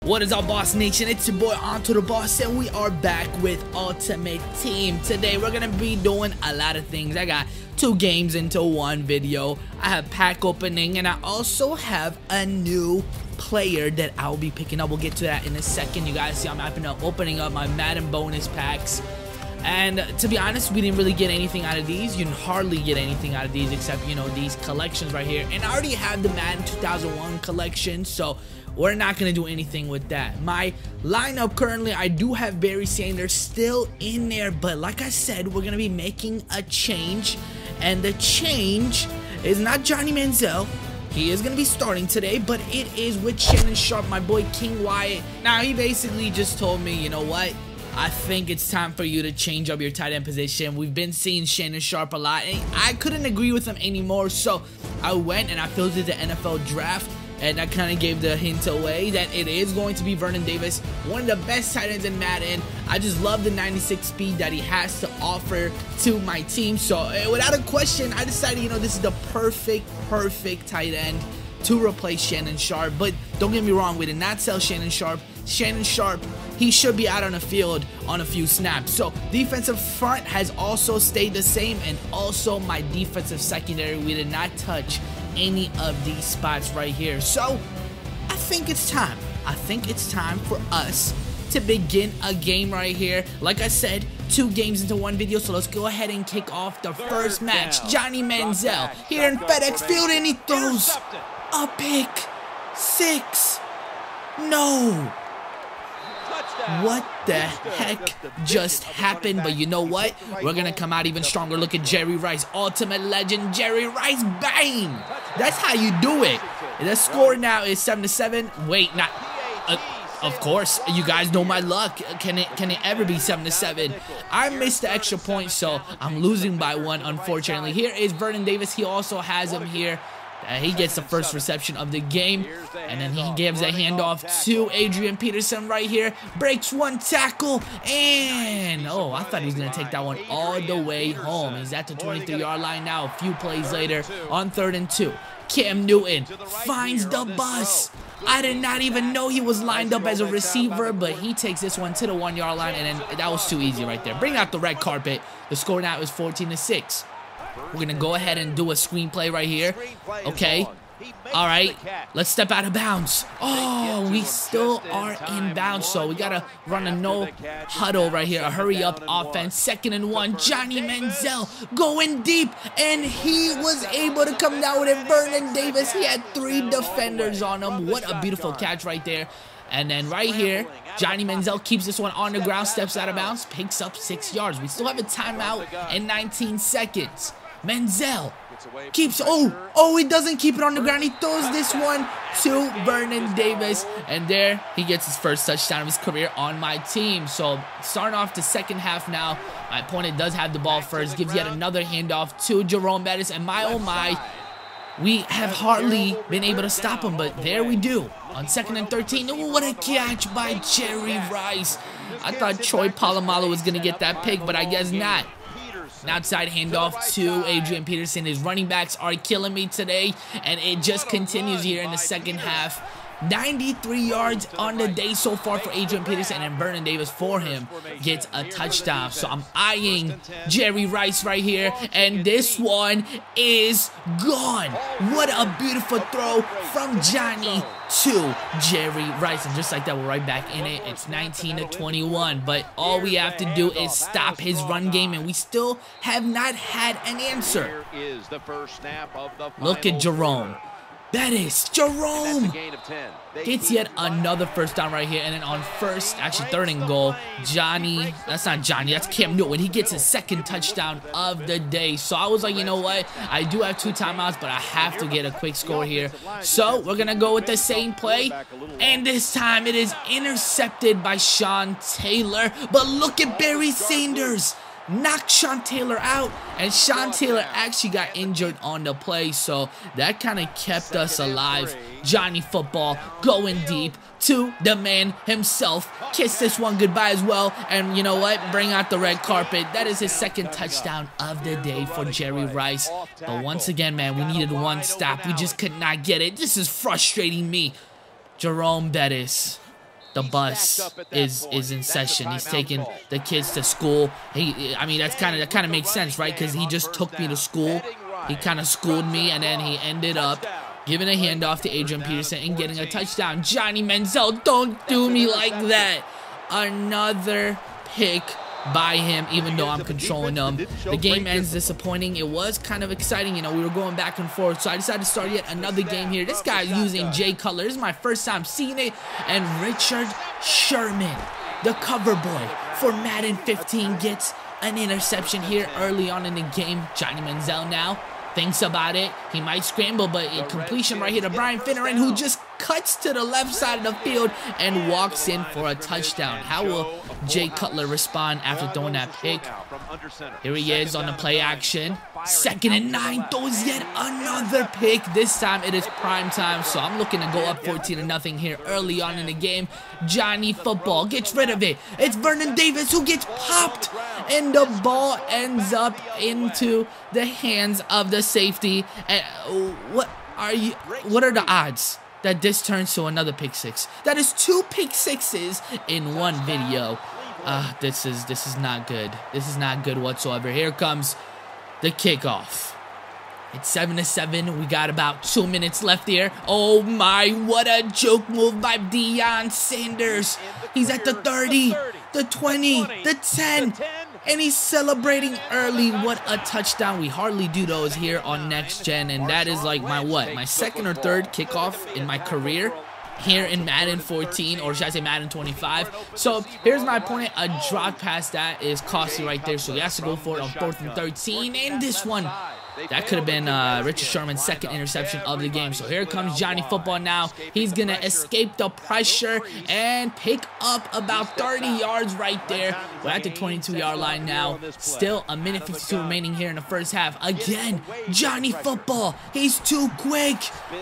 What is up, Boss Nation? It's your boy AntoDaBoss, and we are back with Ultimate Team. Today we're gonna be doing a lot of things. I got 2 games into one video. I have pack opening, and I also have a new player that I'll be picking up. We'll get to that in a second. You guys see I'm opening up my Madden bonus packs. And to be honest, we didn't really get anything out of these. You can hardly get anything out of these except, you know, these collections right here. And I already have the Madden 2001 collection, so we're not going to do anything with that. My lineup currently, I do have Barry Sanders still in there. But like I said, we're going to be making a change. And the change is not Johnny Manziel. He is going to be starting today, but it is with Shannon Sharpe, my boy King Wyatt. Now, he basically just told me, you know what? I think it's time for you to change up your tight end position. We've been seeing Shannon Sharpe a lot, and I couldn't agree with him anymore. So I went and I filtered the NFL draft, and I kind of gave the hint away that it is going to be Vernon Davis, one of the best tight ends in Madden. I just love the 96 speed that he has to offer to my team. So without a question, I decided, you know, this is the perfect tight end to replace Shannon Sharpe. But don't get me wrong, we did not sell Shannon Sharpe. Shannon Sharpe, he should be out on the field on a few snaps. So defensive front has also stayed the same, and also my defensive secondary, we did not touch any of these spots right here. So I think it's time. I think it's time for us to begin a game right here. Like I said, 2 games into one video, so let's go ahead and kick off the first match. Johnny Manziel here in FedEx Field, and he throws a pick 6. No. What the heck just happened? But you know what? We're going to come out even stronger. Look at Jerry Rice, ultimate legend Jerry Rice. Bang! That's how you do it. The score now is 7-7. Wait, not... of course, you guys know my luck. Can it ever be 7-7? I missed the extra point, so I'm losing by 1, unfortunately. Here is Vernon Davis. He also has him here. He gets the first reception of the game, and then he gives a handoff to Adrian Peterson right here. Breaks 1 tackle, and oh, I thought he was going to take that one all the way home. He's at the 23-yard line now. A few plays later on 3rd and 2. Cam Newton finds the bus. I did not even know he was lined up as a receiver, but he takes this one to the 1-yard line, and then that was too easy right there. Bring out the red carpet. The score now is 14-6. We're going to go ahead and do a screenplay right here. Okay. All right. Let's step out of bounds. Oh, we still are in bounds, so we got to run a no huddle right here. A hurry-up offense. 2nd and 1. Johnny Manziel going deep, and he was able to come down with it. Vernon Davis, he had 3 defenders on him. What a beautiful catch right there. And then right here, Johnny Manziel keeps this one on the ground, steps out of bounds, picks up 6 yards. We still have a timeout in 19 seconds. Manziel keeps, he doesn't keep it on the ground. He throws this one to Vernon Davis, and there he gets his first touchdown of his career on my team. So starting off the second half now, my opponent does have the ball first, gives yet another handoff to Jerome Bettis, and my oh my, we have hardly been able to stop him, but there we do. On 2nd and 13, oh, what a catch by Jerry Rice. I thought Troy Polamalu was going to get that pick, but I guess not. An outside handoff to Adrian Peterson. His running backs are killing me today, and it just continues here in the second half. 93 yards on the day so far for Adrian Peterson, and Vernon Davis for him gets a touchdown. So I'm eyeing Jerry Rice right here, and this one is gone. What a beautiful throw from Johnny to Jerry Rice, and just like that, we're right back in it. It's 19-21, but all we have to do is stop his run game, and we still have not had an answer. Look at Jerome. That is Jerome gets yet another first down right here, and then on 3rd and goal, Johnny, that's not Johnny, that's Cam Newton. He gets his 2nd touchdown of the day. So I was like, you know what, I do have 2 timeouts, but I have to get a quick score here. So we're gonna go with the same play, and this time it is intercepted by Sean Taylor. But look at Barry Sanders. Knocked Sean Taylor out, and Sean Taylor actually got injured on the play, so that kind of kept us alive. Johnny Football going deep to the man himself. Kiss this one goodbye as well, and you know what? Bring out the red carpet. That is his 2nd touchdown of the day for Jerry Rice. But once again, man, we needed 1 stop. We just could not get it. This is frustrating me. Jerome Bettis. the bus is in session. He's taking the kids to school. I mean, that kind of makes sense, right? Because he just took me to school. He kind of schooled me, and then he ended up giving a handoff to Adrian Peterson and getting a touchdown. Johnny Manziel, don't do me like that. Another pick by him, even though I'm controlling him. The game ends disappointing. It was kind of exciting, you know, we were going back and forth, so I decided to start yet another game here. This guy's using Jay Cutler. This is my first time seeing it, and Richard Sherman, the cover boy for Madden 15, gets an interception here early on in the game. Johnny Manziel now thinks about it. He might scramble, but a completion right here to Brian Finneran, who just cuts to the left side of the field and walks in for a touchdown. How will Jay Cutler respond after throwing that pick? Here he is on the play action. 2nd and 9, throws yet another pick. This time it is prime time, so I'm looking to go up 14-0 here early on in the game. Johnny Football gets rid of it. It's Vernon Davis who gets popped, and the ball ends up into the hands of the safety. And what are the odds that this turns to another pick six? That is 2 pick sixes in one video. This is not good. This is not good whatsoever. Here comes the kickoff. It's 7-7. We got about 2 minutes left here. Oh my, what a joke move by Deion Sanders. He's at the 30, the 20, the 10. And he's celebrating early. What a touchdown. We hardly do those here on Next Gen. And that is like my 2nd or 3rd kickoff in my career here in Madden 14, or should I say Madden 25. So here's my opponent. A drop pass that is costly right there. So he has to go for it on 4th and 13. And this one, that could have been Richard Sherman's 2nd interception of the game. So here comes Johnny Football now. He's going to escape the pressure and pick up about 30 yards right there. We're at the 22-yard line now. Still a minute 52 remaining here in the first half. Again, Johnny Football. He's too quick.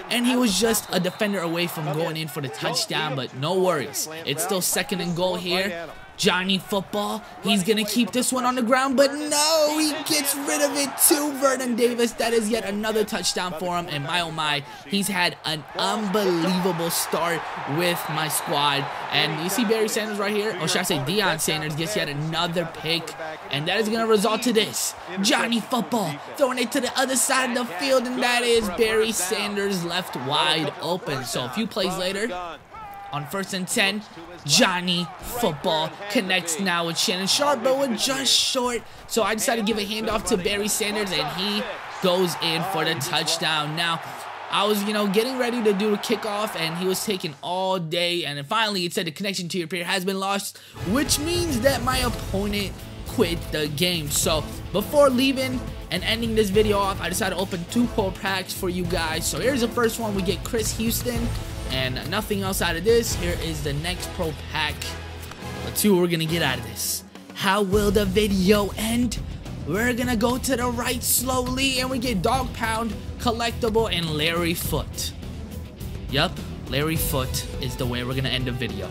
And he was just a defender away from going in for the touchdown, but no worries. It's still 2nd and goal here. Johnny Football, he's going to keep this one on the ground, but no, he gets rid of it to Vernon Davis. That is yet another touchdown for him, and my oh my, he's had an unbelievable start with my squad. And you see Barry Sanders right here, or should I say Deion Sanders gets yet another pick, and that is going to result to this. Johnny Football throwing it to the other side of the field, and that is Barry Sanders left wide open. So a few plays later, on 1st and 10, Johnny Football connects now with Shannon Sharp, but we're just short. So I decided to give a handoff to Barry Sanders, and he goes in for the touchdown. Now, I was, getting ready to do a kickoff, and he was taking all day. And then finally, it said the connection to your player has been lost, which means that my opponent quit the game. So before leaving and ending this video off, I decided to open 2 pro packs for you guys. So here's the first one. We get Chris Houston. And nothing else out of this. Here is the next pro pack. Let's see what we're gonna get out of this. How will the video end? We're gonna go to the right slowly, and we get Dog Pound, Collectible, and Larry Foot. Yup, Larry Foot is the way we're gonna end the video.